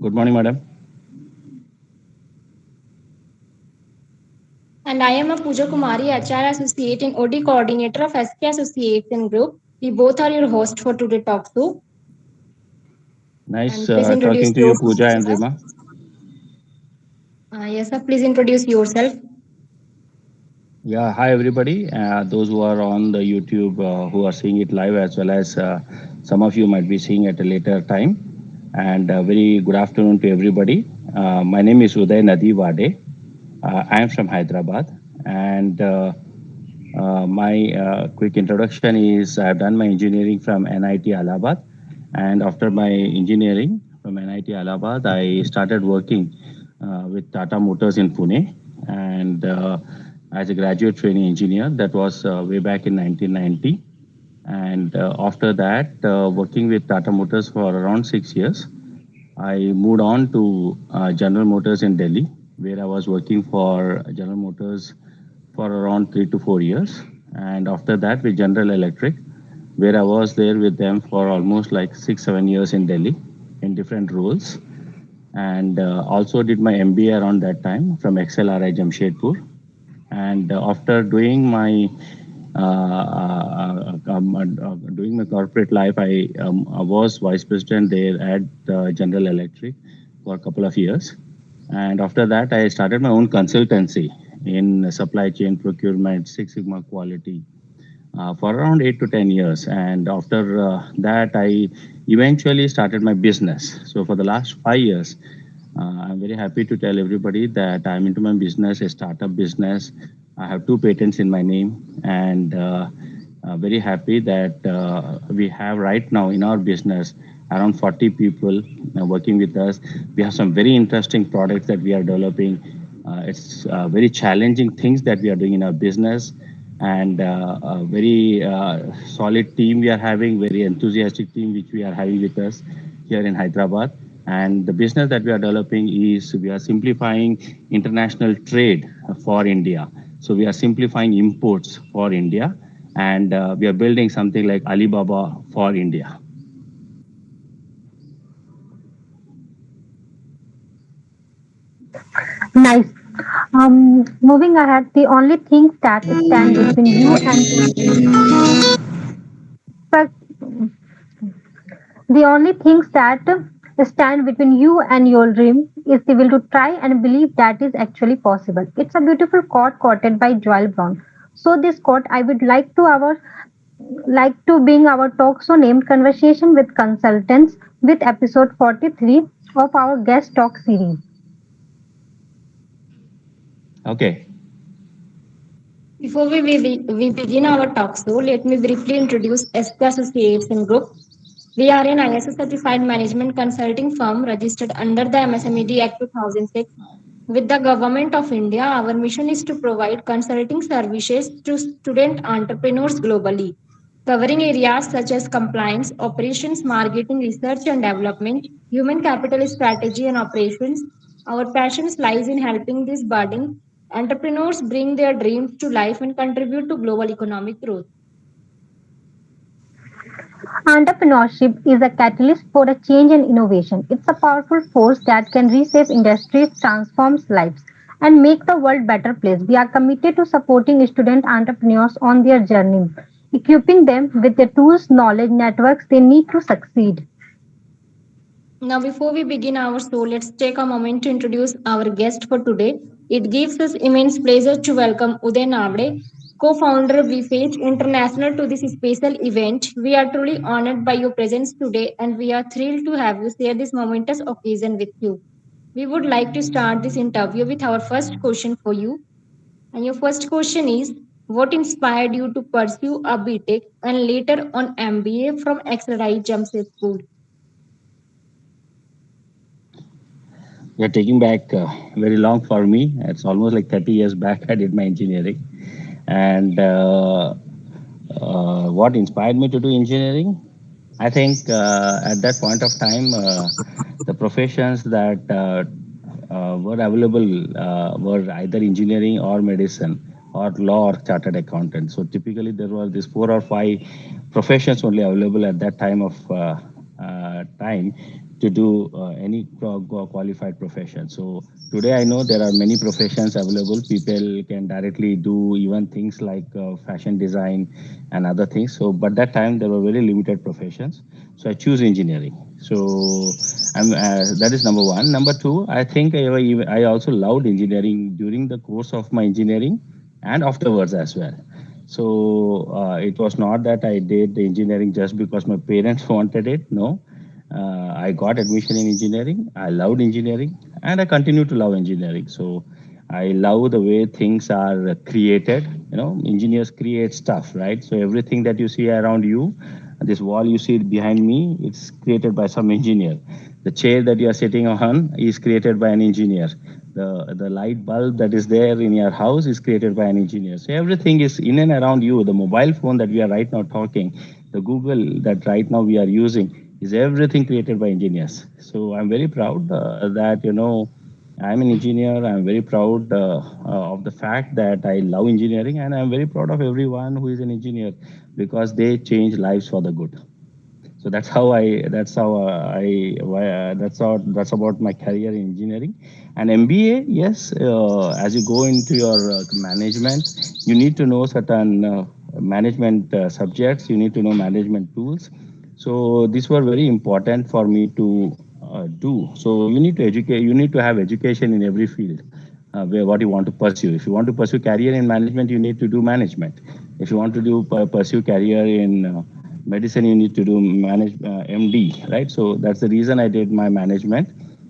Good morning, madam. And I am a Puja Kumari, HR Associate and OD Coordinator of SK Association Group. We both are your hosts for today talk show. Nice And please talking introduce to you, yourself. Pooja and Rima. Yes, sir. Please introduce yourself. Yeah, hi everybody. Those who are on the YouTube, who are seeing it live, as well as some of you might be seeing at a later time. And very good afternoon to everybody. My name is Uday Nadiwade. I am from Hyderabad, and my quick introduction is I've done my engineering from NIT Allahabad, and after my engineering from NIT Allahabad, I started working with Tata Motors in Pune, and as a graduate training engineer. That was way back in 1990. And after that, working with Tata Motors for around 6 years, I moved on to General Motors in Delhi, where I was working for General Motors for around 3 to 4 years. And after that, with General Electric, where I was there with them for almost like 6, 7 years in Delhi in different roles. And also did my MBA around that time from XLRI Jamshedpur. And after doing my corporate life, I was vice president there at General Electric for a couple of years. And after that, I started my own consultancy in supply chain procurement, Six Sigma quality for around 8 to 10 years. And after that, I eventually started my business. So for the last 5 years, I'm very happy to tell everybody that I'm into my business, a startup business. I have two patents in my name, and very happy that we have right now in our business around 40 people working with us. We have some very interesting products that we are developing. It's very challenging things that we are doing in our business, and a very solid team we are having, very enthusiastic team which we are having with us here in Hyderabad. And the business that we are developing is we are simplifying international trade for India. So we are simplifying imports for India, and we are building something like Alibaba for India. Nice. Moving ahead, the only things that stand between you and but the only things that stand between you and your dream is the will to try and believe that is actually possible. It's a beautiful quote quoted by Joel Brown. So this quote I would like to bring our talk show named Conversation with Consultants with episode 43 of our guest talk series. Okay. Before we begin our talk show, let me briefly introduce SK Association Group. We are an ISO certified management consulting firm registered under the MSMED Act 2006. With the Government of India, our mission is to provide consulting services to student entrepreneurs globally, covering areas such as compliance, operations, marketing, research and development, human capital strategy and operations. Our passion lies in helping these budding entrepreneurs bring their dreams to life and contribute to global economic growth. Entrepreneurship is a catalyst for a change and innovation. It's a powerful force that can reshape industries, transform lives, and make the world a better place. We are committed to supporting student entrepreneurs on their journey, equipping them with the tools, knowledge, networks they need to succeed. Now, before we begin our show, let's take a moment to introduce our guest for today. It gives us immense pleasure to welcome Uday Nadiwade, co-founder of VFH International, to this special event. We are truly honored by your presence today, and we are thrilled to have you share this momentous occasion with you. We would like to start this interview with our first question for you. And your first question is, what inspired you to pursue a BTech and later on MBA from XRI Jamshedpur? You're taking back very long for me. It's almost like 30 years back I did my engineering. And what inspired me to do engineering? I think at that point of time, the professions that were available were either engineering or medicine or law or chartered accountant. So typically there were these 4 or 5 professions only available at that time of time to do any qualified profession. So today I know there are many professions available. People can directly do even things like fashion design and other things. So, but that time there were very limited professions. So I choose engineering. So that is number one. Number two, I think I also loved engineering during the course of my engineering and afterwards as well. So it was not that I did the engineering just because my parents wanted it. No, I got admission in engineering. I loved engineering, and I continue to love engineering. So I love the way things are created. Engineers create stuff, right? So everything that you see around you, this wall you see behind me, it's created by some engineer. The chair that you are sitting on is created by an engineer. The light bulb that is there in your house is created by an engineer. So everything is in and around you. The mobile phone that we are right now talking, the Google that right now we are using, is everything created by engineers. So I'm very proud that I'm an engineer. I'm very proud of the fact that I love engineering, and I'm very proud of everyone who is an engineer because they change lives for the good. So that's about my career in engineering. And MBA, yes, as you go into your management, you need to know certain management subjects. You need to know management tools. So these were very important for me to do. So you need to educate. You need to have education in every field where what you want to pursue. If you want to pursue career in management, you need to do management. If you want to pursue career in medicine, you need to do MD, right? So that's the reason I did my management.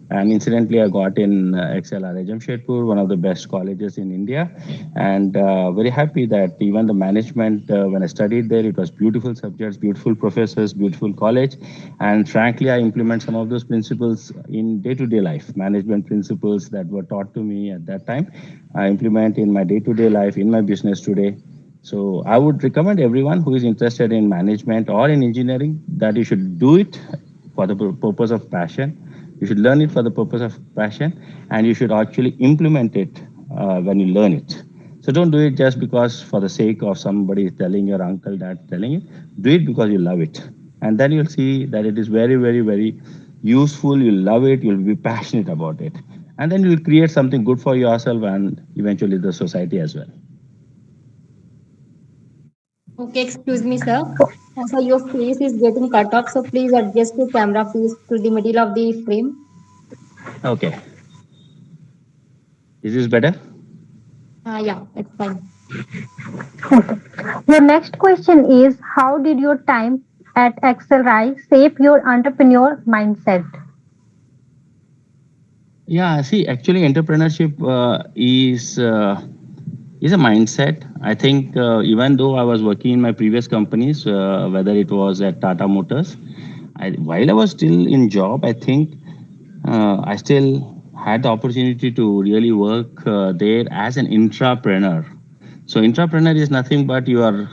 And incidentally, I got in XLR Jamshedpur, one of the best colleges in India, and very happy that even the management, when I studied there, it was beautiful subjects, beautiful professors, beautiful college, and frankly, I implement some of those principles in day-to-day life, management principles that were taught to me at that time. I implement in my day-to-day life, in my business today. So I would recommend everyone who is interested in management or in engineering that you should do it for the purpose of passion. You should learn it for the purpose of passion, and you should actually implement it when you learn it. So don't do it just because for the sake of somebody telling your uncle, dad telling you. Do it because you love it, and then you'll see that it is very, very, very useful. You'll love it. You'll be passionate about it, and then you'll create something good for yourself and eventually the society as well. Okay, excuse me, sir. So your face is getting cut off, so please adjust your camera face to the middle of the frame. Okay, is this better? Yeah, it's fine. Okay. Your next question is, how did your time at XLRI shape your entrepreneur mindset? Yeah, see, actually, entrepreneurship is a mindset. I think even though I was working in my previous companies, whether it was at Tata Motors, while I was still in job, I think I still had the opportunity to really work there as an intrapreneur. So, intrapreneur is nothing but you are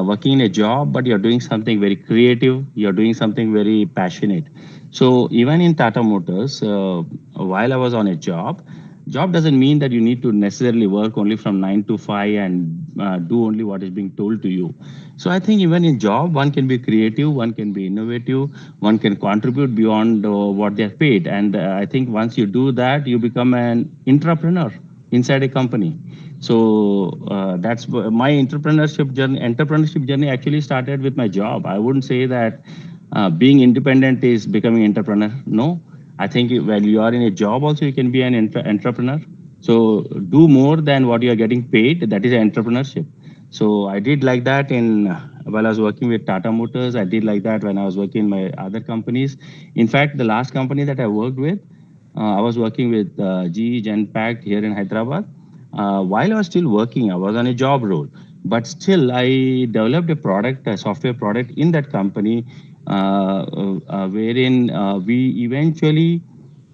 working in a job, but you're doing something very creative, you're doing something very passionate. So, even in Tata Motors, while I was on a job doesn't mean that you need to necessarily work only from 9 to 5 and do only what is being told to you. So I think even in job, one can be creative, one can be innovative, one can contribute beyond what they're paid. And I think once you do that, you become an entrepreneur inside a company. So that's my entrepreneurship journey actually started with my job. I wouldn't say that being independent is becoming entrepreneur. No, I think when you are in a job also you can be an entrepreneur. So do more than what you are getting paid. That is entrepreneurship. So I did like that in while I was working with Tata Motors. I did like that when I was working in my other companies. In fact, the last company that I worked with, I was working with GE Genpact here in Hyderabad. While I was still working, I was on a job role, but still I developed a product, a software product in that company, wherein we eventually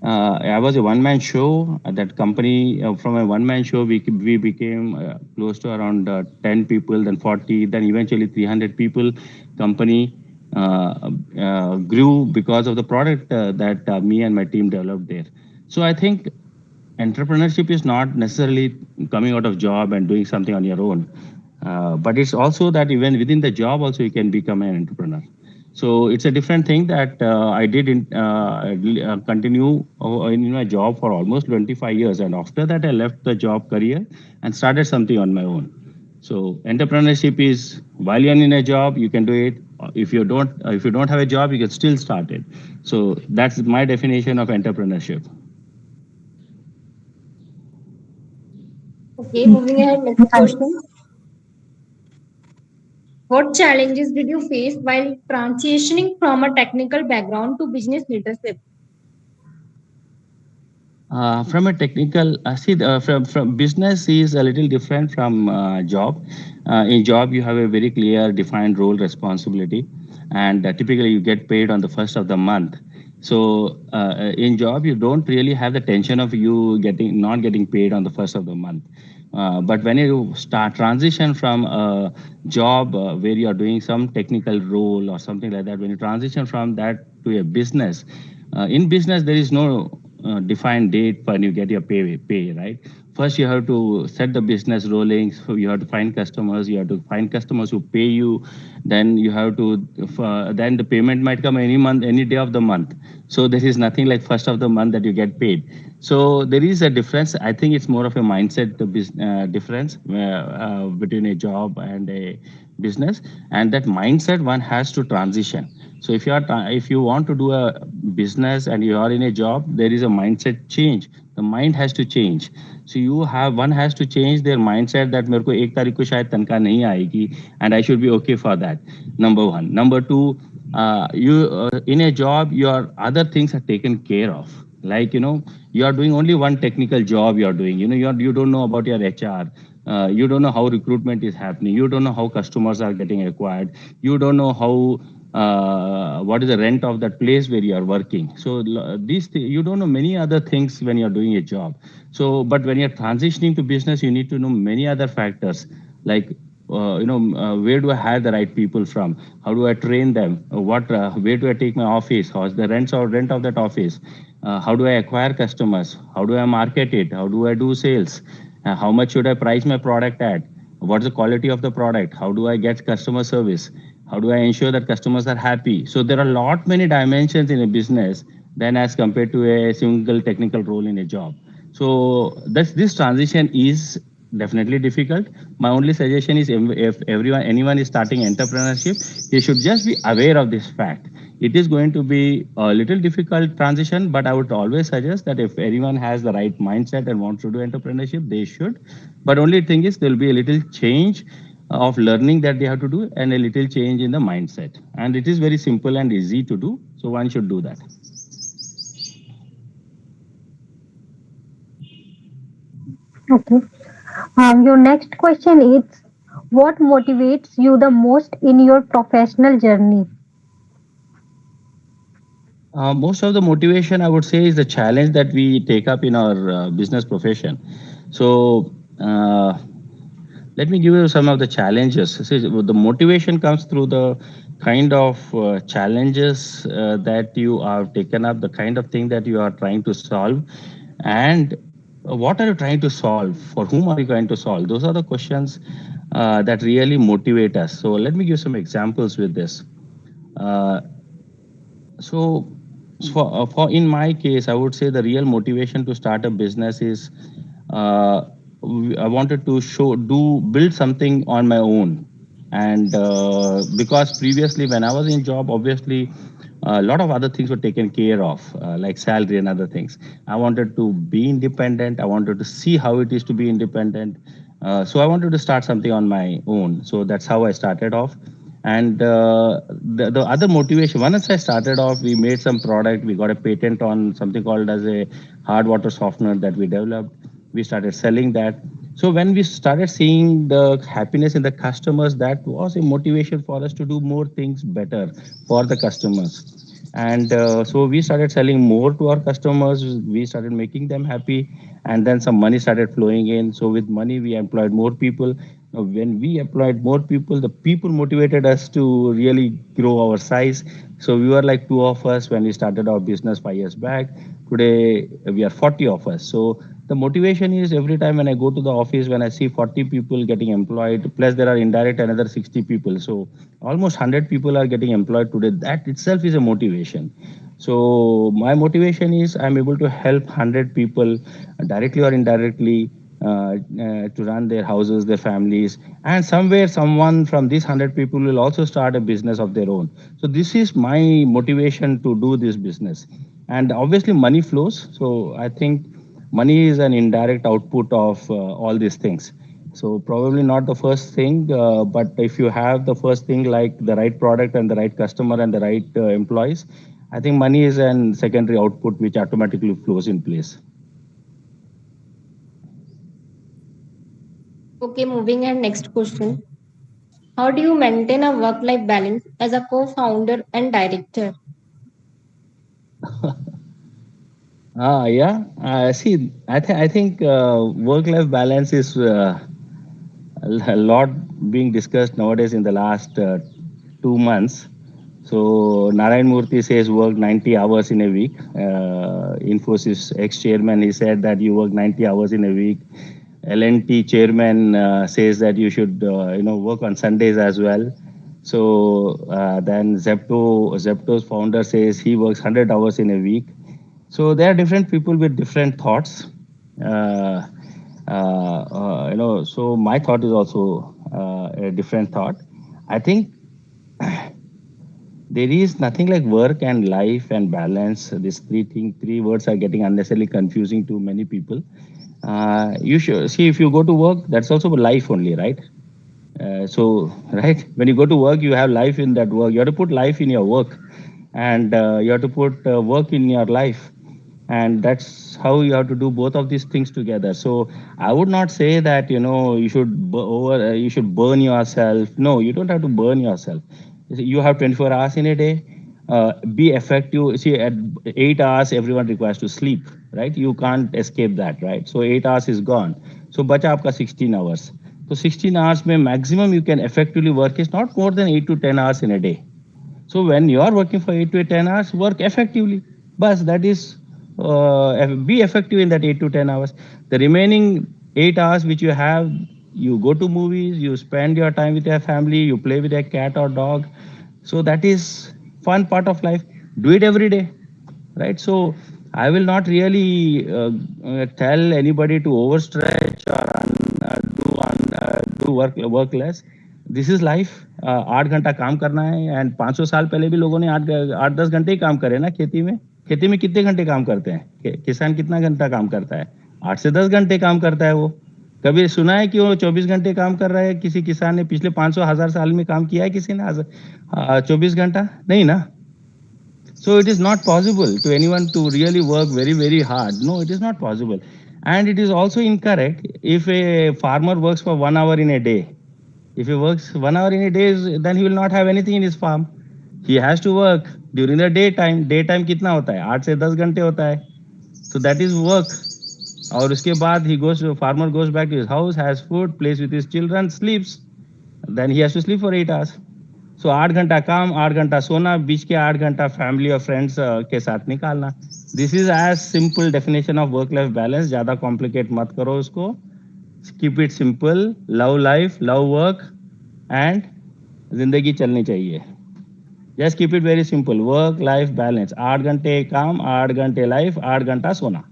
I was a one-man show at that company. From a one-man show, we became close to around 10 people, then 40, then eventually 300 people. Company grew because of the product that me and my team developed there. So I think entrepreneurship is not necessarily coming out of job and doing something on your own, but it's also that even within the job also you can become an entrepreneur. So it's a different thing that I did continue in my job for almost 25 years, and after that I left the job career and started something on my own. So entrepreneurship is while you're in a job, you can do it. If you don't have a job, you can still start it. So that's my definition of entrepreneurship. Okay, moving ahead, next question. What challenges did you face while transitioning from a technical background to business leadership? From a technical, from business is a little different from job. In job, you have a very clear defined role responsibility, and typically you get paid on the first of the month. So in job, you don't really have the tension of you getting not getting paid on the first of the month. But when you start transition from a job where you are doing some technical role or something like that, when you transition from that to a business, in business there is no defined date when you get your pay, right? First you have to set the business rolling, so you have to find customers, you have to find customers who pay you, then you have to then the payment might come any month, any day of the month. So there is nothing like first of the month that you get paid. So there is a difference. I think it's more of a mindset difference between a job and a business, and that mindset one has to transition. So if you want to do a business and you are in a job, there is a mindset change. The mind has to change. So you have one has to change their mindset that मेरे को एक तारीख को शायद तनख्वाह नहीं आएगी, and I should be okay for that. Number one. Number two, you in a job your other things are taken care of. Like you are doing only one technical job you are doing. You don't know about your HR. You don't know how recruitment is happening. You don't know how customers are getting acquired. You don't know how what is the rent of that place where you are working. So you don't know many other things when you are doing a job. So but when you're transitioning to business, you need to know many other factors, like where do I hire the right people from? How do I train them? Where do I take my office? How's the rent of that office? How do I acquire customers? How do I market it? How do I do sales? How much should I price my product at? What's the quality of the product? How do I get customer service? How do I ensure that customers are happy? So there are a lot many dimensions in a business than as compared to a single technical role in a job. So this transition is definitely difficult. My only suggestion is if anyone is starting entrepreneurship, he should just be aware of this fact. It is going to be a little difficult transition, but I would always suggest that if anyone has the right mindset and wants to do entrepreneurship, they should. But only thing is there will be a little change of learning that they have to do and a little change in the mindset. And it is very simple and easy to do. So one should do that. Okay. Your next question is, what motivates you the most in your professional journey? Most of the motivation, I would say, is the challenge that we take up in our business profession. So, let me give you some of the challenges. See, the motivation comes through the kind of challenges that you have taken up, the kind of thing that you are trying to solve, and what are you trying to solve? For whom are you going to solve? Those are the questions that really motivate us. So, let me give some examples with this. Uh, so, for in my case, I would say the real motivation to start a business is uh, I wanted to build something on my own, and because previously when I was in job, obviously a lot of other things were taken care of, like salary and other things. I wanted to be independent. I wanted to see how it is to be independent. So I wanted to start something on my own. So that's how I started off. And the other motivation, once I started off, we made some product. We got a patent on something called as a hard water softener that we developed. We started selling that. So when we started seeing the happiness in the customers, that was a motivation for us to do more things better for the customers. And so we started selling more to our customers. We started making them happy, and then some money started flowing in. So with money, we employed more people. Now, when we employed more people, the people motivated us to really grow our size. So we were like two of us when we started our business 5 years back. Today we are 40 of us. So The motivation is every time when I go to the office, when I see 40 people getting employed, plus there are indirect another 60 people. So almost 100 people are getting employed today. That itself is a motivation. So my motivation is I'm able to help 100 people directly or indirectly to run their houses, their families, and somewhere someone from these 100 people will also start a business of their own. So this is my motivation to do this business. And obviously money flows. So I think money is an indirect output of all these things. So probably not the first thing, but if you have the first thing like the right product and the right customer and the right employees, I think money is an secondary output which automatically flows in place. Okay, moving and next question. How do you maintain a work-life balance as a co-founder and director? Yeah. See, I think work-life balance is a lot being discussed nowadays in the last 2 months. So Narayan Murthy says work 90 hours in a week. Infosys ex-chairman, he said that you work 90 hours in a week. L&T chairman says that you should work on Sundays as well. So then Zepto's founder says he works 100 hours in a week. So there are different people with different thoughts. Uh, so my thought is also a different thought. I think there is nothing like work and life and balance. These three words are getting unnecessarily confusing to many people. You should see if you go to work, that's also life only, right? So, right, when you go to work, you have life in that work. You have to put life in your work, and you have to put work in your life, and that's how you have to do both of these things together. So, I would not say that you should burn yourself. No, you don't have to burn yourself. You have 24 hours in a day. Be effective. See, at 8 hours, everyone requires to sleep, right? You can't escape that, right? So 8 hours is gone. So bacha aapka 16 hours. So 16 hours may maximum you can effectively work is not more than 8 to 10 hours in a day. So when you are working for 8 to 10 hours, work effectively. But that is, be effective in that 8 to 10 hours. The remaining 8 hours which you have, you go to movies, you spend your time with your family, you play with a cat or dog. So that is fun part of life. Do it every day, right? So I will not really tell anybody to overstretch or do work less. This is life. 8 घंटा काम करना है. And 500 साल पहले भी लोगों ने 8-10 घंटे ही काम करे ना खेती में. खेती में कितने घंटे काम करते हैं? किसान कितना घंटा काम करता है? 8 से 10 घंटे काम करता है वो. कभी सुना है कि वो 24 घंटे काम कर रहा है? किसी किसान ने पिछले 500 1000 साल में काम किया है किसी ने 24 घंटा? नहीं ना. So it is not possible to anyone to really work very, very hard. No, it is not possible. And it is also incorrect if a farmer works for 1 hour in a day. If he works 1 hour in a day, then he will not have anything in his farm. He has to work during the daytime. Daytime कितना होता है? 8 से 10 घंटे होता है. So that is work. और उसके बाद farmer goes back to his house, has food, plays with his children, sleeps. Then he has to sleep for 8 hours. सो 8 घंटा काम, 8 घंटा सोना, बीच के 8 घंटा फैमिली और फ्रेंड्स के साथ निकालना. This is as simple definition of work life balance. ज्यादा कॉम्प्लिकेट मत करो उसको. Keep it simple. Love life, love work, and जिंदगी चलनी चाहिए. Just keep it very simple. Work life balance. 8 घंटे काम, 8 घंटे लाइफ, 8 घंटा सोना.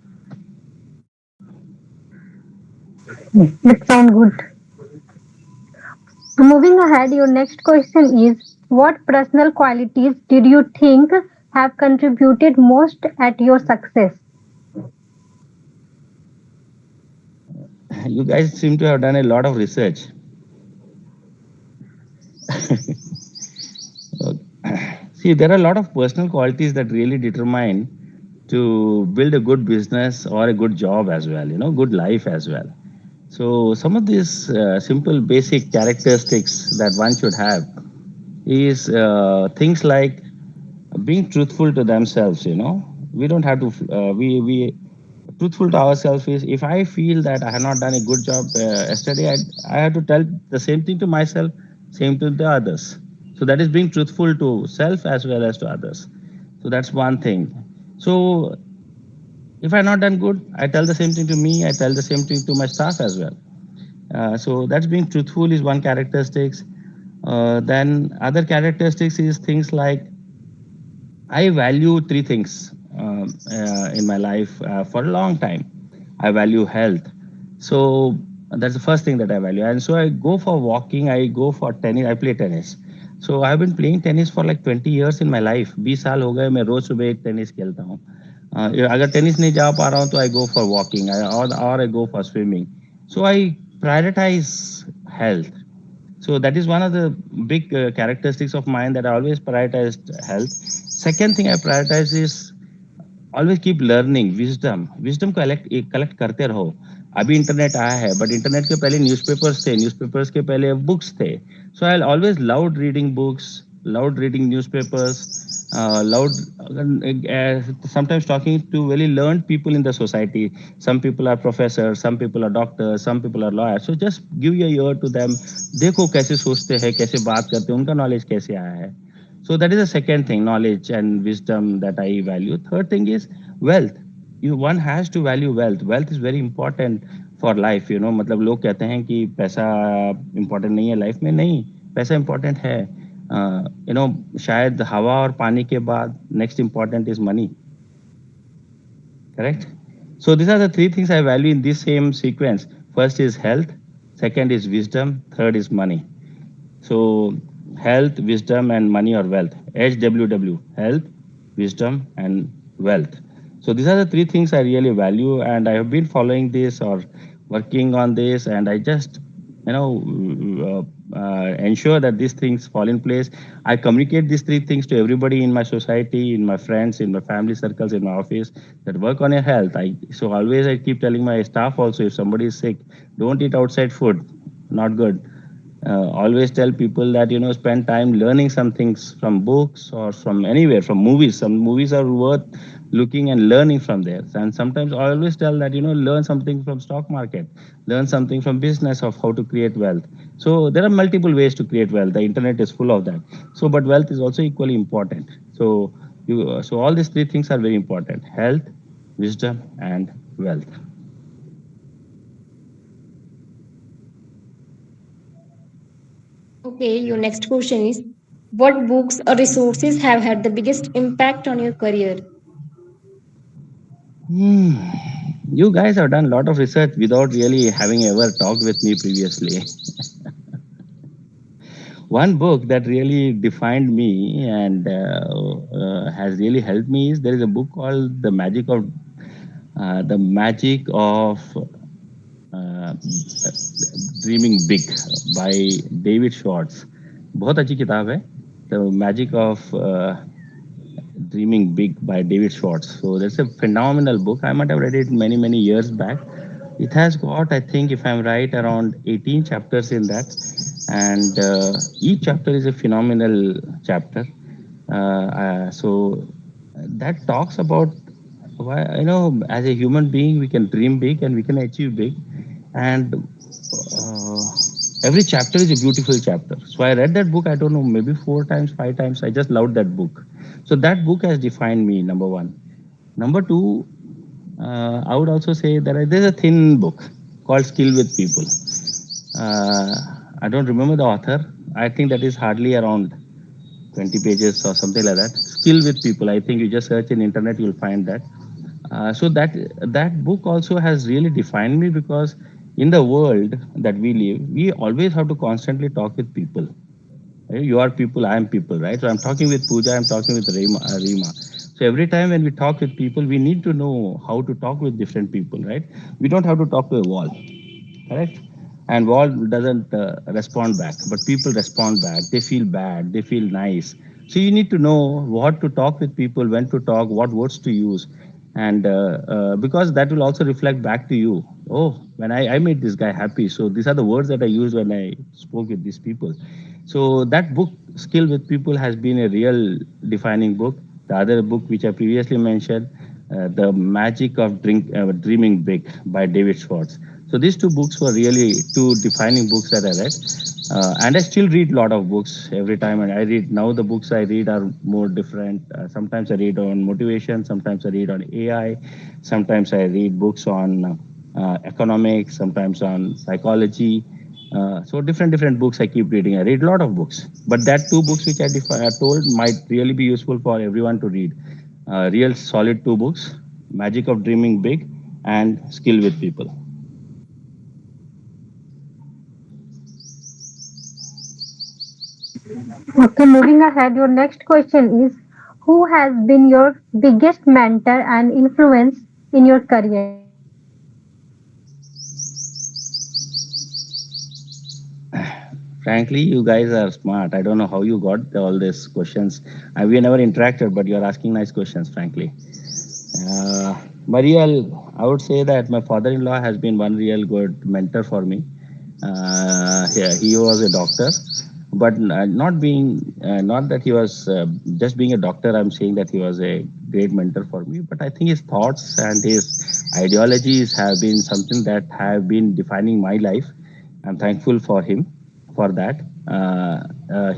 That sounds good. Moving ahead, your next question is: what personal qualities did you think have contributed most at your success? You guys seem to have done a lot of research. See, there are a lot of personal qualities that really determine to build a good business or a good job as well, good life as well. So, some of these simple basic characteristics that one should have is things like being truthful to themselves. We don't have to, we truthful to ourselves is if I feel that I have not done a good job yesterday, I have to tell the same thing to myself, same to the others. So that is being truthful to self as well as to others. So that's one thing. So If I not done good, I tell the same thing to me, I tell the same thing to my staff as well. So that's being truthful is one characteristics. Then other characteristics is things like I value three things in my life for a long time. I value health. So that's the first thing that I value. And so I go for walking, I go for tennis, I play tennis. So I've been playing tennis for like 20 years in my life. 20 साल हो गए मैं रोज सुबह एक tennis खेलता हूँ. अगर tennis नहीं जा पा रहा हूँ तो आई गो फॉर वॉकिंग और I go for swimming. So I prioritize health. So that is one of the big characteristics of mine that I always prioritized health. Second thing I prioritize is always keep learning wisdom को collect करते रहो. अभी internet आया है but internet के पहले newspapers थे, newspapers के पहले बुक्स थे. So I always loved reading books, loved reading newspapers, loved sometimes talking to very learned people in the society. Some people are professors, some people are doctors, some people are lawyers. So just give your ear to them. देखो कैसे सोचते हैं, कैसे बात करते हैं, उनका knowledge कैसे आया है. So that is the second thing, knowledge and wisdom that I value. Third thing is wealth. One has to value wealth. Wealth is very important for life. मतलब लोग कहते हैं कि पैसा important नहीं है लाइफ में. नहीं, पैसा important है. शायद हवा और पानी के बाद next important is money. Correct? So these are the three things I value in this same sequence. First is health, second is wisdom, third is money. So, health, wisdom, and money or wealth. HWW, health, wisdom, and wealth. So, these are the three things I really value, and I have been following this or working on this, and I just, ensure that these things fall in place. I communicate these three things to everybody in my society, in my friends, in my family circles, in my office that work on your health. So always I keep telling my staff also if somebody is sick, don't eat outside food, not good. Always tell people that spend time learning some things from books or from anywhere, from movies. Some movies are worth looking and learning from there. And sometimes I always tell that learn something from stock market, learn something from business of how to create wealth. So there are multiple ways to create wealth. The internet is full of that. So but wealth is also equally important. So all these three things are very important: health, wisdom, and wealth. Okay, your next question is, what books or resources have had the biggest impact on your career? Hmm. You guys have done a lot of research without really having ever talked with me previously. One book that really defined me and has really helped me is there is a book called The Magic of uh, Dreaming Big by David Schwartz. बहुत अच्छी किताब है. The Magic of Dreaming Big by David Schwartz. So that's a phenomenal book. I might have read it many, many years back. It has got, I think, if I'm right, around 18 chapters in that. And each chapter is a phenomenal chapter. So that talks about why, as a human being, we can dream big and we can achieve big. And every chapter is a beautiful chapter. So I read that book, I don't know, maybe 4 times, 5 times. I just loved that book. So that book has defined me, number one. Number two, I would also say that there's a thin book called Skill with People. Uh, I don't remember the author. I think that is hardly around 20 pages or something like that. Skill with People. I think you just search in internet, you'll find that. So that book also has really defined me because in the world that we live, we always have to constantly talk with people. You are people, I am people, right? So I'm talking with Pooja, I'm talking with Rima. So every time when we talk with people, we need to know how to talk with different people, right? We don't have to talk to a wall, correct? And wall doesn't respond back, but people respond back. They feel bad, they feel nice. So you need to know what to talk with people, when to talk, what words to use. And because that will also reflect back to you. Oh, when I made this guy happy, so these are the words that I used when I spoke with these people. So that book, Skill with People, has been a real defining book. The other book which I previously mentioned, The Magic of Dreaming Big by David Schwartz. So these two books were really two defining books that I read, and I still read a lot of books every time. And I read now the books I read are more different. Sometimes I read on motivation, sometimes I read on AI, sometimes I read books on economics, sometimes on psychology. So different books I keep reading. I read a lot of books, but that two books which I told might really be useful for everyone to read. Real solid two books: Magic of Dreaming Big and Skill with People. Okay, moving ahead, your next question is, who has been your biggest mentor and influence in your career? Frankly, you guys are smart. I don't know how you got all these questions. We never interacted, but you're asking nice questions, frankly. My real, I would say that my father-in-law has been one real good mentor for me. He was a doctor, but not that he was just being a doctor. I'm saying that he was a great mentor for me. But I think his thoughts and his ideologies have been something that have been defining my life. I'm thankful for him for that.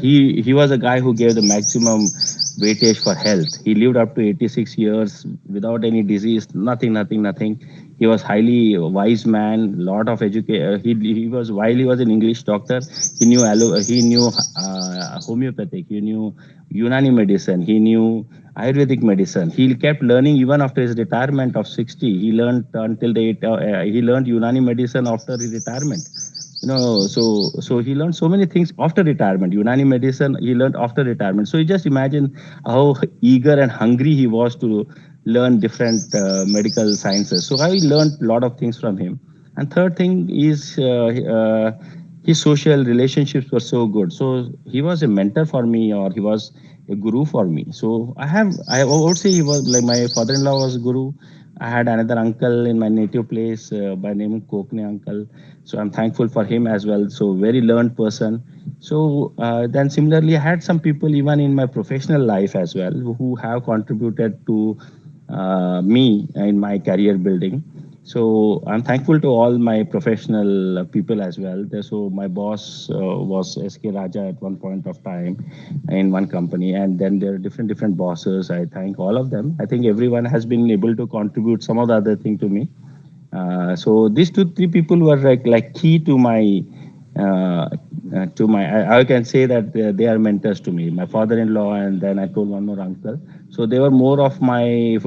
He was a guy who gave the maximum weightage for health. He lived up to 86 years without any disease, nothing. He was highly wise man, lot of education. He was while he was an English doctor, he knew homeopathic, he knew Unani medicine, he knew Ayurvedic medicine. He kept learning even after his retirement of 60. He learned until he learned Unani medicine after his retirement. So he learned so many things after retirement. Unani medicine he learned after retirement. So you just imagine how eager and hungry he was to learn different medical sciences. So I learned a lot of things from him. And third thing is his social relationships were so good. So he was a mentor for me, or he was a guru for me. So I would say he was like my father-in-law was guru. I had another uncle in my native place by name Kokne uncle. So I'm thankful for him as well. So very learned person. So then similarly, I had some people even in my professional life as well who have contributed to me in my career building. So I'm thankful to all my professional people as well. So my boss was SK Raja at one point of time in one company, and then there are different bosses. I thank all of them. I think everyone has been able to contribute some of the other thing to me. So these two three people were like key uh, to my I can say that they are mentors to me. My father-in-law, and then I told one more uncle. So they were more of my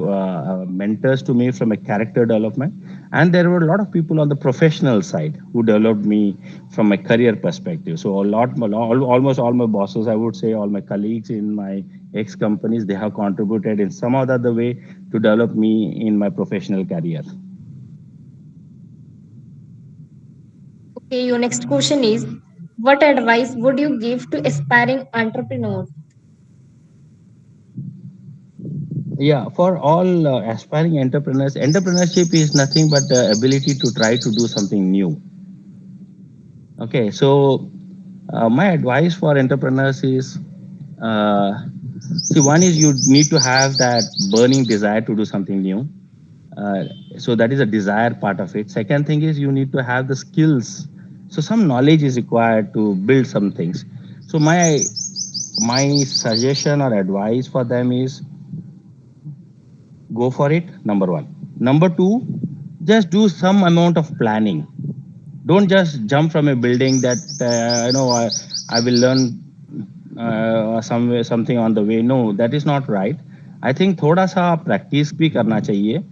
mentors to me from a character development. And there were a lot of people on the professional side who developed me from my career perspective. So almost all my bosses, I would say, all my colleagues in my ex companies, they have contributed in some or the other way to develop me in my professional career. Okay, your next question is, what advice would you give to aspiring entrepreneurs? Yeah, for all aspiring entrepreneurs, entrepreneurship is nothing but the ability to try to do something new. Okay, so my advice for entrepreneurs is, uh, see, one is you need to have that burning desire to do something new. Uh, so that is a desire part of it. Second thing is you need to have the skills. So some knowledge is required to build some things. So my suggestion or advice for them is go for it. Number one. Number two, just do some amount of planning. Don't just jump from a building that I will learn something on the way. No, that is not right. I think थोड़ा सा practice भी करना चाहिए.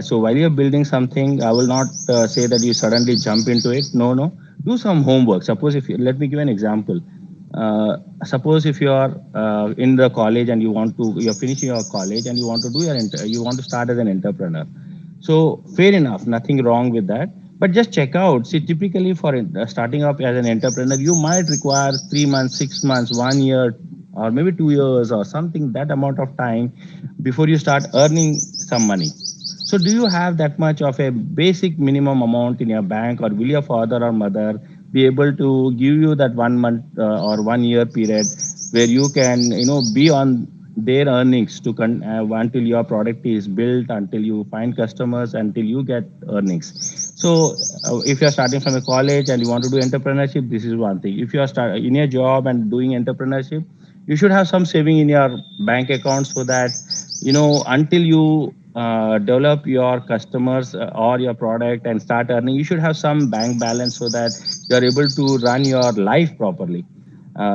So while you're building something, I will not say that you suddenly jump into it. No. Do some homework. Let me give an example. Suppose if you are in the college and you're finishing your college and you want to you want to start as an entrepreneur. So fair enough, nothing wrong with that. But just check out. See, typically for starting up as an entrepreneur, you might require 3 months, 6 months, 1 year, or maybe 2 years or something, that amount of time before you start earning some money. So do you have that much of a basic minimum amount in your bank, or will your father or mother be able to give you that 1 month or 1 year period where you can, be on their earnings until your product is built, until you find customers, until you get earnings. So if you are starting from a college and you want to do entrepreneurship, this is one thing. If you are in a job and doing entrepreneurship, you should have some saving in your bank account, so that until you develop your customers or your product and start earning, you should have some bank balance, so that you are able to run your life properly.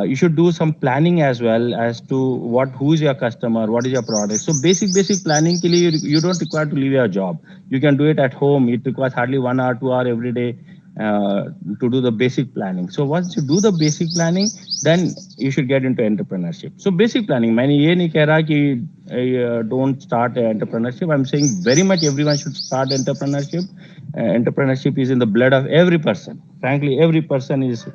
You should do some planning as well as to who is your customer, what is your product. So basic planning के लिए you don't require to leave your job. You can do it at home. It requires hardly 1 hour 2 hour every day uh, to do the basic planning. So once you do the basic planning, then you should get into entrepreneurship. So basic planning, मैंने ये नहीं कह रहा कि don't start entrepreneurship. I'm saying very much everyone should start entrepreneurship. Entrepreneurship is in the blood of every person. Frankly, every person is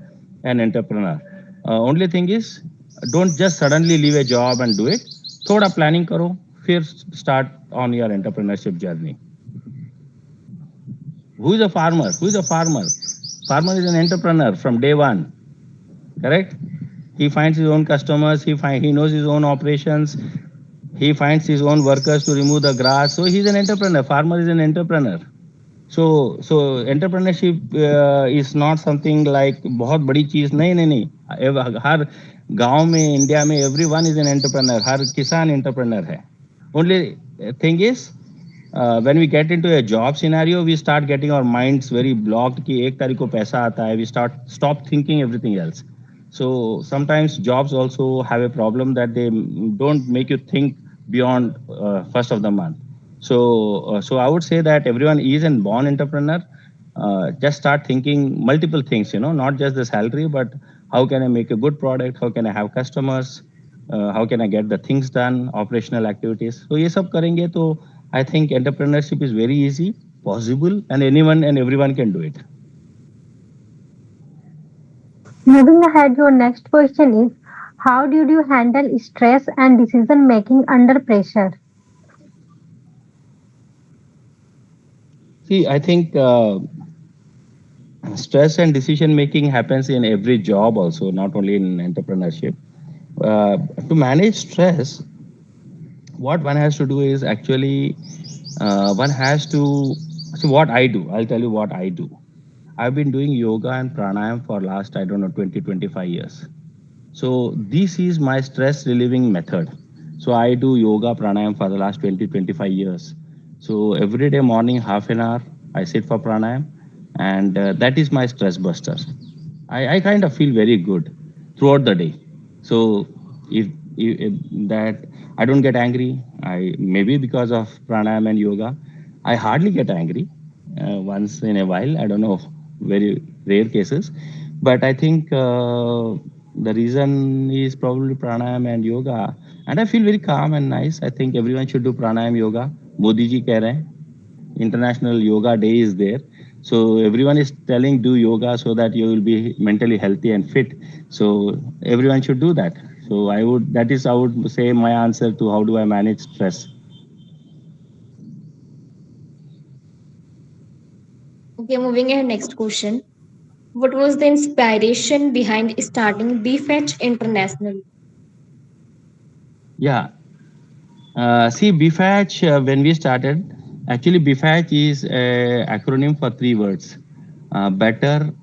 an entrepreneur. Only thing is, don't just suddenly leave a job and do it. थोड़ा planning करो, फिर start on your entrepreneurship journey. Who is a farmer? Who is a farmer? Farmer is an entrepreneur from day one. Correct? He finds his own customers. He knows his own operations. He finds his own workers to remove the grass. So he's an entrepreneur. Farmer is an entrepreneur. So entrepreneurship is not something like बहुत बड़ी चीज, नहीं. हर गांव में India में everyone is an entrepreneur. हर किसान entrepreneur है. Only thing is, when we get into a job scenario, we start getting our minds very blocked कि एक तारीख को पैसा आता है. We stop thinking everything else. So sometimes jobs also have a problem that they don't make you think beyond first of the month. So I would say that everyone is a born entrepreneur. Just start thinking multiple things, not just the salary, but how can I make a good product? How can I have customers? How can I get the things done? Operational activities. So ये सब करेंगे तो I think entrepreneurship is very easy, possible, and anyone and everyone can do it. Moving ahead, your next question is, how did you handle stress and decision making under pressure? See, I think stress and decision making happens in every job also, not only in entrepreneurship. To manage stress, what one has to do is actually one has to see what I do. I'll tell you what I do. I've been doing yoga and pranayam for last, I don't know, 20-25 years. So this is my stress relieving method. So I do yoga pranayam for the last 20-25 years. So every day morning, half an hour, I sit for pranayam, and that is my stress buster. I kind of feel very good throughout the day. So if that I don't get angry, I maybe because of pranayam and yoga, I hardly get angry. Once in a while, I don't know, very rare cases, but I think the reason is probably pranayam and yoga, and I feel very calm and nice. I think everyone should do pranayam yoga. Modi ji कह रहे हैं, International Yoga Day is there. So everyone is telling do yoga so that you will be mentally healthy and fit. So everyone should do that. So I would say my answer to how do I manage stress. Okay, moving ahead, next question. What was the inspiration behind starting BFetch International? Yeah. See, BFATCH, when we started, actually BFATCH is a acronym for three words: better,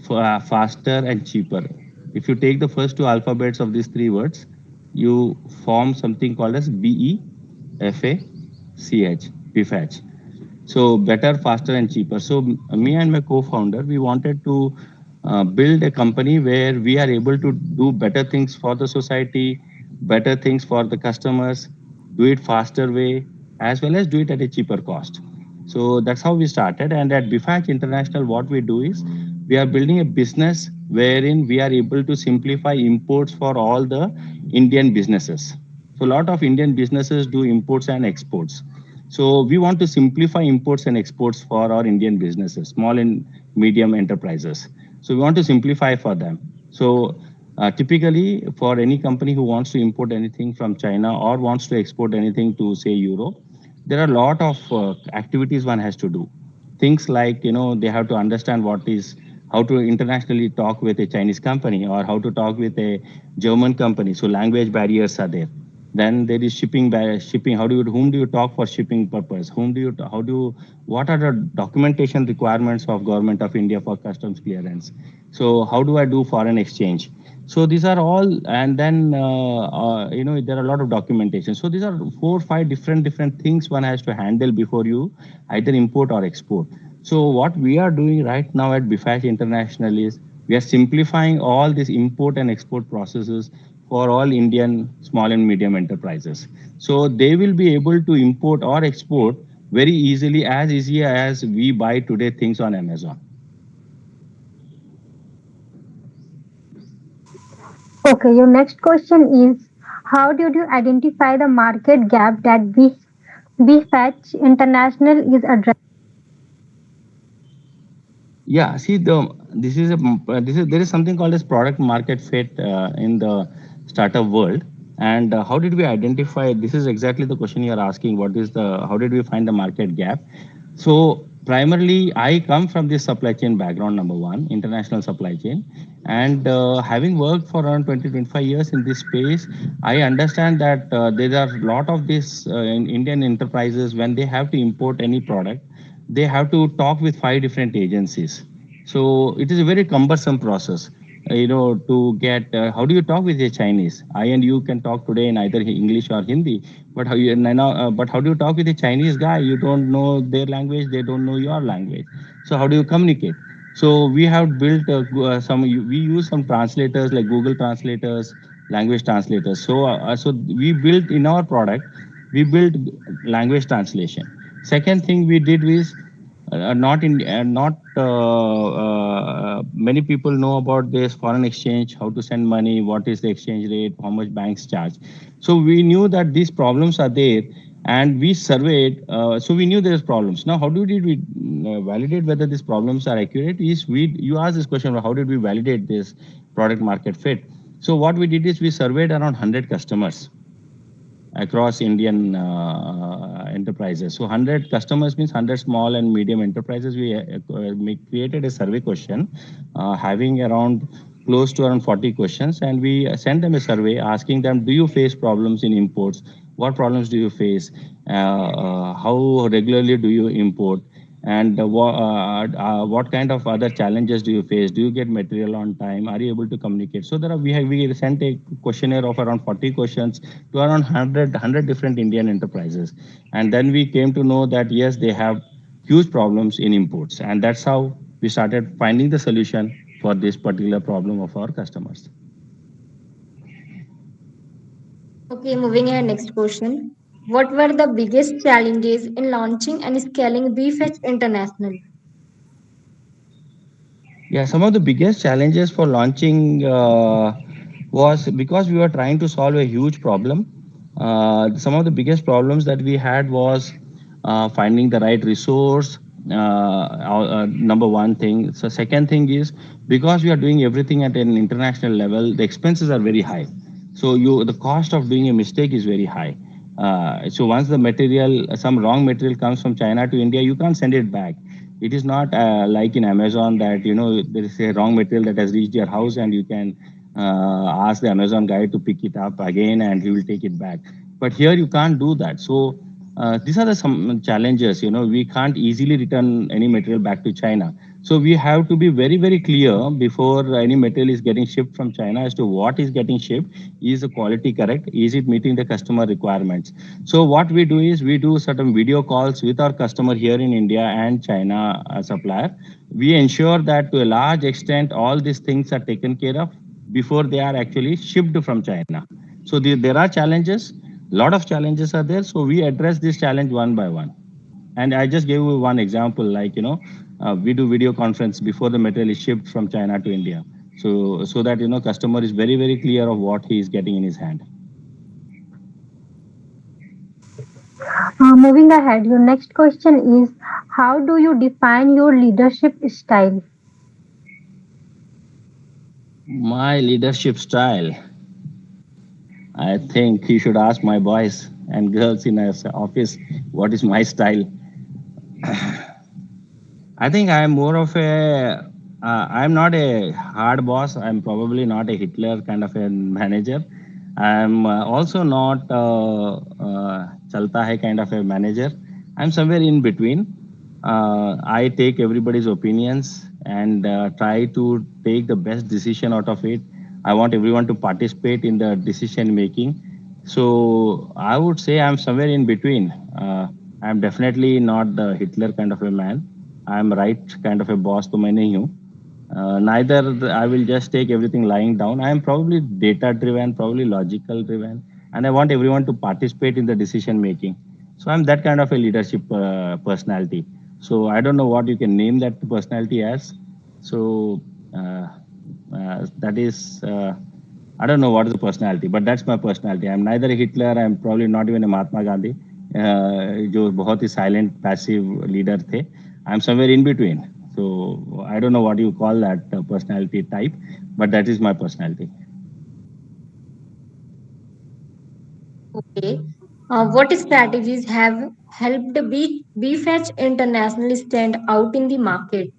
faster, and cheaper. If you take the first two alphabets of these three words, you form something called as BEFACH, BFATCH. So better, faster, and cheaper. So me and my co-founder, we wanted to build a company where we are able to do better things for the society, better things for the customers, do it faster way, as well as do it at a cheaper cost. So that's how we started. And at Bifatch International, what we do is we are building a business wherein we are able to simplify imports for all the Indian businesses. So a lot of Indian businesses do imports and exports. So we want to simplify imports and exports for our Indian businesses, small and medium enterprises. So we want to simplify for them. So typically, for any company who wants to import anything from China or wants to export anything to say Europe, there are a lot of activities one has to do. Things like they have to understand what is how to internationally talk with a Chinese company or how to talk with a German company. So language barriers are there. Then there is shipping by shipping. How do you whom do you talk for shipping purpose? Whom do you how do you what are the documentation requirements of government of India for customs clearance? So how do I do foreign exchange? So these are all, and then there are a lot of documentation. So these are four, five different things one has to handle before you either import or export. So what we are doing right now at BIFAC International is we are simplifying all these import and export processes for all Indian small and medium enterprises. So they will be able to import or export very easily, as easy as we buy today things on Amazon. Okay, your next question is how did you identify the market gap that BFetch International is addressing? Yeah, see this is there is something called as product market fit in the startup world. And how did we identify? This is exactly the question you are asking. What is the how did we find the market gap? So primarily, I come from this supply chain background. Number one, international supply chain, and having worked for around 20-25 years in this space, I understand that there are a lot of these Indian enterprises when they have to import any product, they have to talk with five different agencies. So it is a very cumbersome process. To get how do you talk with a Chinese? I and you can talk today in either English or Hindi, but how do you talk with a Chinese guy? You don't know their language, they don't know your language. So how do you communicate? So we have built we use some translators like Google translators, language translators. So we built in our product, we built language translation. Second thing we did is not in not many people know about this foreign exchange, how to send money, what is the exchange rate, how much banks charge. So we knew that these problems are there, and we surveyed. So we knew there's problems. Now, how did we validate whether these problems are accurate? Is we you asked this question, how did we validate this product market fit? So what we did is we surveyed around 100 customers across Indian enterprises. So 100 customers means 100 small and medium enterprises. We created a survey question having around close to around 40 questions, and we sent them a survey asking them, do you face problems in imports? What problems do you face? How regularly do you import? And what kind of other challenges do you face? Do you get material on time? Are you able to communicate? So we sent a questionnaire of around 40 questions to around 100 different Indian enterprises. And then we came to know that yes, they have huge problems in imports. And that's how we started finding the solution for this particular problem of our customers. Okay, moving ahead, next question. What were the biggest challenges in launching and scaling BFetch International? Yeah, some of the biggest challenges for launching was because we were trying to solve a huge problem. Some of the biggest problems that we had was finding the right resource. Number one thing. So second thing is because we are doing everything at an international level, the expenses are very high. So the cost of doing a mistake is very high. So once the material, some wrong material comes from China to India, you can't send it back. It is not like in Amazon that there is a wrong material that has reached your house and you can ask the Amazon guy to pick it up again and he will take it back. But here you can't do that. So these are some challenges. We can't easily return any material back to China. So we have to be very clear before any material is getting shipped from China as to what is getting shipped. Is the quality correct? Is it meeting the customer requirements? So what we do is we do certain video calls with our customer here in India and China supplier. We ensure that to a large extent all these things are taken care of before they are actually shipped from China. So there are challenges, lot of challenges are there. So we address this challenge one by one. And I just gave you one example, like we do video conference before the material is shipped from China to India. So that customer is very clear of what he is getting in his hand. Moving ahead, your next question is how do you define your leadership style? My leadership style, I think you should ask my boys and girls in our office what is my style. I think I'm more of I'm not a hard boss. I'm probably not a Hitler kind of a manager. I'm also not chalta hai kind of a manager. I'm somewhere in between. I take everybody's opinions and try to take the best decision out of it. I want everyone to participate in the decision making. So I would say I'm somewhere in between. I'm definitely not the Hitler kind of a man. I'm right kind of a boss to मैं नहीं हूँ. I will just take everything lying down. I am probably data driven, probably logical driven, and I want everyone to participate in the decision making. So I'm that kind of a leadership personality. So I don't know what you can name that personality as. So uh, that is. I don't know what is the personality, but that's my personality. I'm neither a Hitler. I'm probably not even a Mahatma Gandhi, जो बहुत ही silent, passive leader थे. I'm somewhere in between. So I don't know what you call that personality type, but that is my personality. Okay. What strategies have helped BFetch internationally stand out in the market?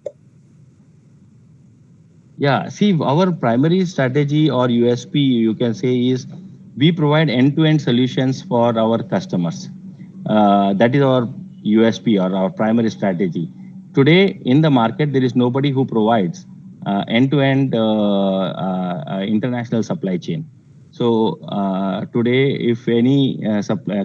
Yeah, see, our primary strategy or USP, you can say, is we provide end-to-end solutions for our customers. That is our USP or our primary strategy. Today, in the market, there is nobody who provides end-to-end international supply chain. So today, if any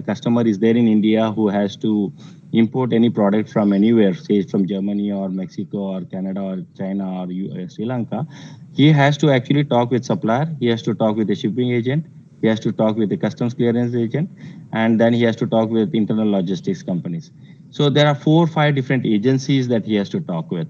customer is there in India who has to import any product from anywhere, say from Germany or Mexico or Canada or China or Sri Lanka, he has to actually talk with supplier. He has to talk with the shipping agent. He has to talk with the customs clearance agent, and then he has to talk with internal logistics companies. So there are 4 or 5 different agencies that he has to talk with.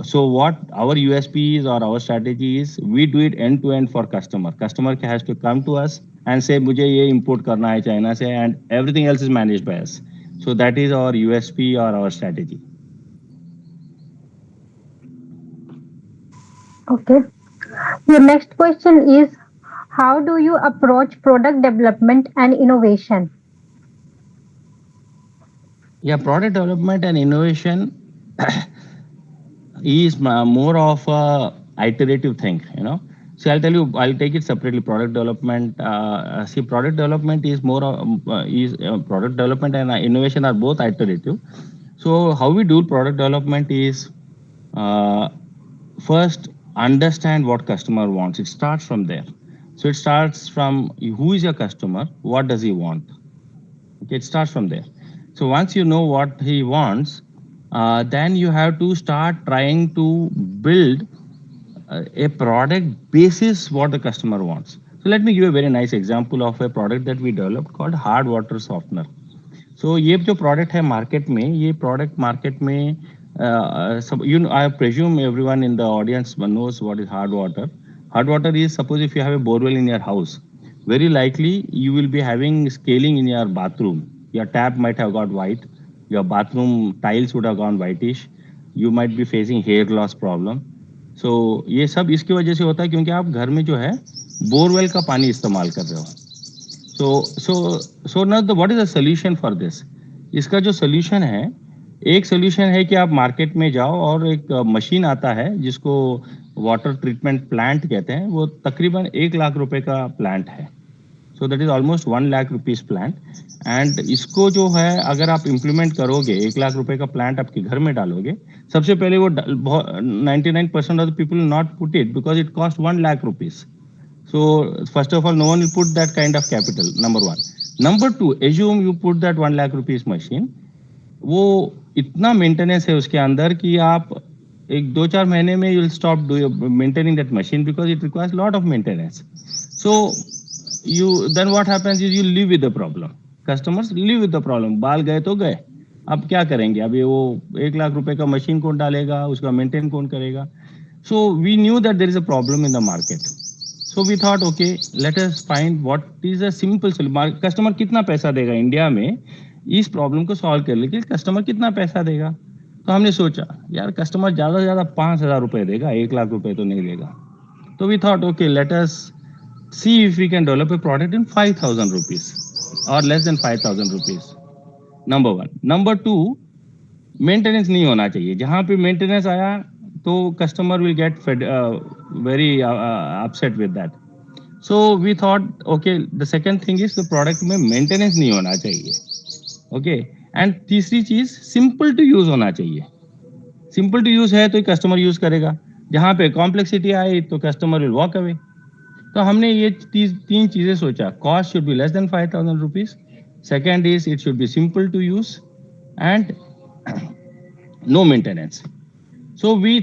So what our USP is or our strategy is, we do it end to end for customer. Customer has to come to us and say, मुझे ये import करना है China से, and everything else is managed by us. So that is our USP or our strategy. Okay. Your next question is, how do you approach product development and innovation? Yeah, product development and innovation is more of a iterative thing, you know. So I'll tell you, I'll take it separately. Product development, see, product development is more is product development and innovation are both iterative. So how we do product development is, uh, first understand what customer wants. It starts from there. So it starts from who is your customer, what does he want. Okay, it starts from there. So once you know what he wants, then you have to start trying to build a product basis what the customer wants. So let me give a very nice example of a product that we developed called hard water softener. So ये जो product है market में, ये product market में सब you know, I presume everyone in the audience knows what is hard water. Hard water is, suppose if you have a borewell in your house, very likely you will be having scaling in your bathroom. Your tap might have got white, your bathroom tiles would have gone whitish, you might be facing hair loss problem. So ये सब इसकी वजह से होता है क्योंकि आप घर में जो है बोरवेल का पानी इस्तेमाल कर रहे हो. सो ना, what is the solution for this. इसका जो सोल्यूशन है, एक सोल्यूशन है कि आप मार्केट में जाओ और एक मशीन आता है जिसको वाटर ट्रीटमेंट प्लांट कहते हैं. वो तकरीबन 1 लाख रुपए का प्लांट है. So that is almost 1 lakh rupees plant. And इसको जो है अगर आप इम्प्लीमेंट करोगे, 1 लाख रुपए का प्लांट आपके घर में डालोगे, सबसे पहले वो 99% of the people not put it because it cost 1 lakh rupees. So first of all, no one will put that kind of capital. Number one. Number two, assume you put that 1 lakh rupees machine. वो इतना maintenance है उसके अंदर कि आप एक 2-4 महीने में you will stop maintaining that machine because it requires lot of maintenance. So you then what happens is you live with the problem. Customers live with the problem. बाल गए तो गए, अब क्या करेंगे. अभी वो 1 लाख रुपए का मशीन कौन डालेगा, उसका मेंटेन कौन करेगा. So we knew that there is a problem in the market. So we thought, okay, let us find what is a simple solution. Customer कितना पैसा देगा इंडिया में इस प्रॉब्लम को सॉल्व करने के लिए, कस्टमर कितना पैसा देगा. तो हमने सोचा यार कस्टमर ज़्यादा से ज़्यादा 5,000 रुपये देगा, 1 लाख रुपए तो नहीं देगा. तो we thought, okay, let us see if we can develop a product in 5,000 rupees और less than 5,000 rupees. Number one. Number two, maintenance नहीं होना चाहिए. जहाँ पे मेंटेनेंस आया तो customer will get very upset with that. So we thought, okay, the second thing is the product में maintenance नहीं होना चाहिए. Okay, and तीसरी चीज simple to use होना चाहिए. सिंपल टू यूज है तो कस्टमर यूज करेगा, जहाँ पे कॉम्प्लेक्सिटी आए तो कस्टमर विल वॉक अवे. तो हमने ये तीन चीजें सोचा. Cost should be less than 5,000 rupees. Second is it should be simple to use and no maintenance. So we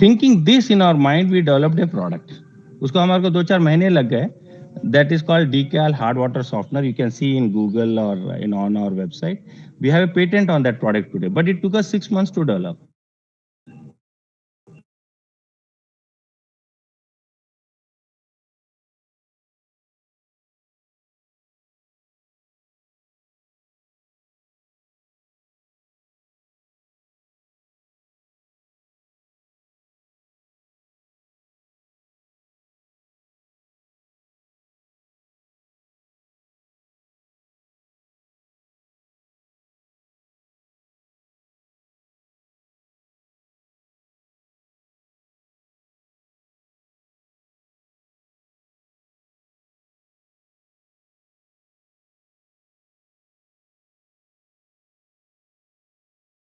thinking this in our mind we developed a product. उसको हमारे को 2-4 महीने लग गए. That is called decal hard water softener. You can see in Google or in on our website. We have a patent on that product today, but it took us 6 months to develop.